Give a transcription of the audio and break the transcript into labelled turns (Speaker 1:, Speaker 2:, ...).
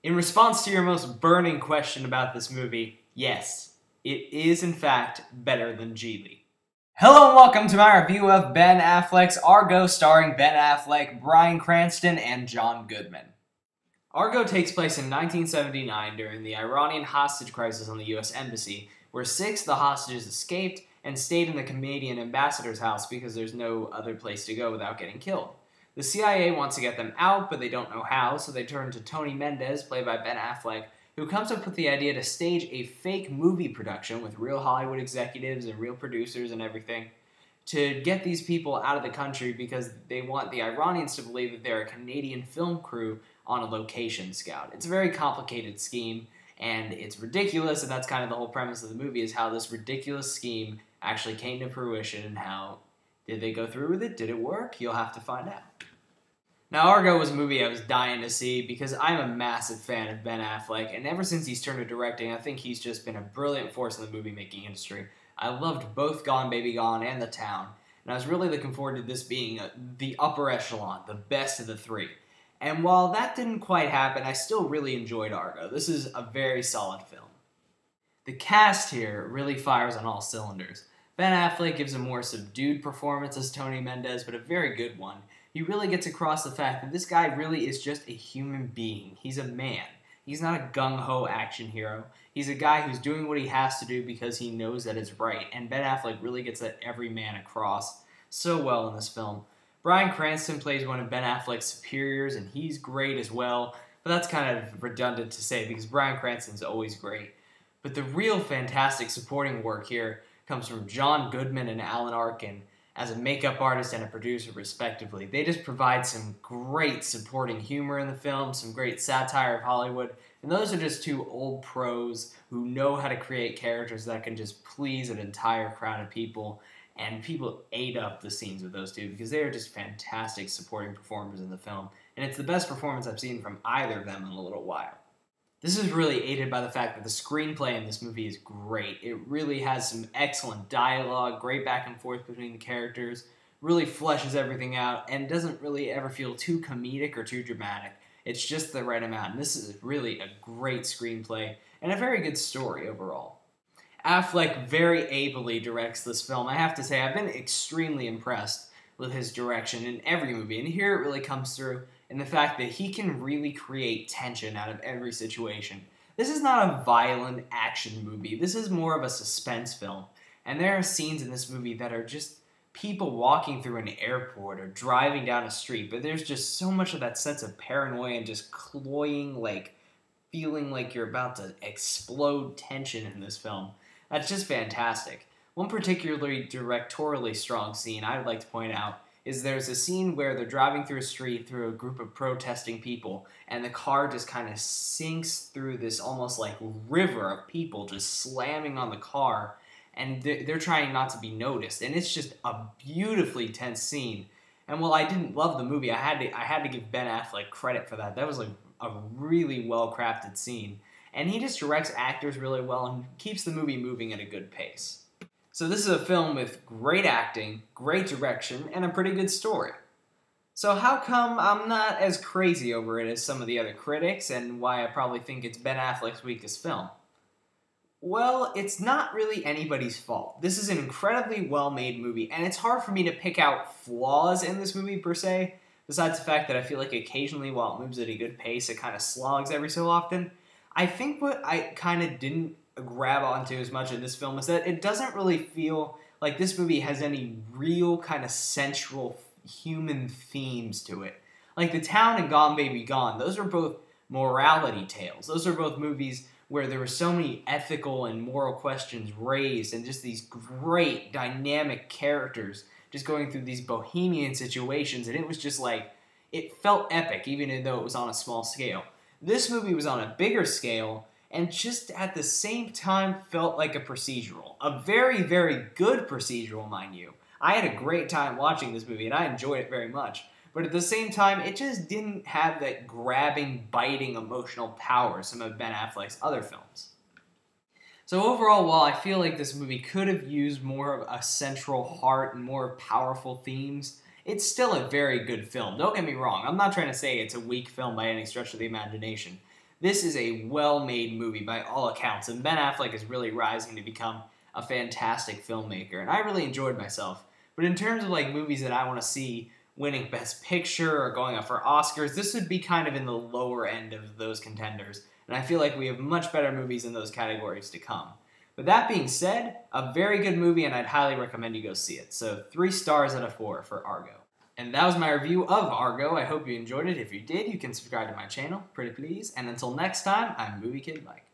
Speaker 1: In response to your most burning question about this movie, yes, it is in fact better than Geely. Hello and welcome to my review of Ben Affleck's Argo, starring Ben Affleck, Bryan Cranston, and John Goodman. Argo takes place in 1979 during the Iranian hostage crisis on the US Embassy, where 6 of the hostages escaped and stayed in the Canadian ambassador's house because there's no other place to go without getting killed. The CIA wants to get them out, but they don't know how, so they turn to Tony Mendez, played by Ben Affleck, who comes up with the idea to stage a fake movie production with real Hollywood executives and real producers and everything to get these people out of the country because they want the Iranians to believe that they're a Canadian film crew on a location scout. It's a very complicated scheme, and it's ridiculous, and that's kind of the whole premise of the movie, is how this ridiculous scheme actually came to fruition and how did they go through with it? Did it work? You'll have to find out. Now, Argo was a movie I was dying to see because I'm a massive fan of Ben Affleck, and ever since he's turned to directing, I think he's just been a brilliant force in the movie-making industry. I loved both Gone Baby Gone and The Town, and I was really looking forward to this being the upper echelon, the best of the 3. And while that didn't quite happen, I still really enjoyed Argo. This is a very solid film. The cast here really fires on all cylinders. Ben Affleck gives a more subdued performance as Tony Mendez, but a very good one. He really gets across the fact that this guy really is just a human being. He's a man. He's not a gung-ho action hero. He's a guy who's doing what he has to do because he knows that it's right, and Ben Affleck really gets that every man across so well in this film. Bryan Cranston plays one of Ben Affleck's superiors, and he's great as well, but that's kind of redundant to say because Bryan Cranston's always great. But the real fantastic supporting work here comes from John Goodman and Alan Arkin as a makeup artist and a producer, respectively. They just provide some great supporting humor in the film, some great satire of Hollywood, and those are just 2 old pros who know how to create characters that can just please an entire crowd of people, and people ate up the scenes with those 2 because they are just fantastic supporting performers in the film, and it's the best performance I've seen from either of them in a little while. This is really aided by the fact that the screenplay in this movie is great. It really has some excellent dialogue, great back and forth between the characters, really fleshes everything out, and doesn't really ever feel too comedic or too dramatic. It's just the right amount, and this is really a great screenplay and a very good story overall. Affleck very ably directs this film. I have to say, I've been extremely impressed with his direction in every movie, and here it really comes through in the fact that he can really create tension out of every situation. This is not a violent action movie. This is more of a suspense film. And there are scenes in this movie that are just people walking through an airport or driving down a street, but there's just so much of that sense of paranoia and just cloying, like, feeling like you're about to explode tension in this film. That's just fantastic. One particularly directorially strong scene I would like to point out is there's a scene where they're driving through a street through a group of protesting people, and the car just kind of sinks through this almost like river of people just slamming on the car, and they're trying not to be noticed, and it's just a beautifully tense scene. And while I didn't love the movie, I had to give Ben Affleck credit for that. That was like a really well-crafted scene, and he just directs actors really well and keeps the movie moving at a good pace. So this is a film with great acting, great direction, and a pretty good story. So how come I'm not as crazy over it as some of the other critics, and why I probably think it's Ben Affleck's weakest film? Well, it's not really anybody's fault. This is an incredibly well-made movie, and it's hard for me to pick out flaws in this movie per se, besides the fact that I feel like occasionally while it moves at a good pace, it kind of slogs every so often. I think what I kind of didn't grab onto as much in this film is that it doesn't really feel like this movie has any real kind of central human themes to it. Like The Town and Gone Baby Gone, those are both morality tales. Those are both movies where there were so many ethical and moral questions raised and just these great dynamic characters just going through these bohemian situations, and it was just like, it felt epic even though it was on a small scale. This movie was on a bigger scale and just at the same time felt like a procedural. A very, very good procedural, mind you. I had a great time watching this movie, and I enjoyed it very much. But at the same time, it just didn't have that grabbing, biting emotional power some of Ben Affleck's other films. So overall, while I feel like this movie could have used more of a central heart and more powerful themes, it's still a very good film. Don't get me wrong, I'm not trying to say it's a weak film by any stretch of the imagination. This is a well-made movie by all accounts, and Ben Affleck is really rising to become a fantastic filmmaker, and I really enjoyed myself. But in terms of like movies that I want to see winning Best Picture or going up for Oscars, this would be kind of in the lower end of those contenders, and I feel like we have much better movies in those categories to come. But that being said, a very good movie, and I'd highly recommend you go see it. So 3 stars out of 4 for Argo. And that was my review of Argo. I hope you enjoyed it. If you did, you can subscribe to my channel, pretty please. And until next time, I'm Movie Kid Mike.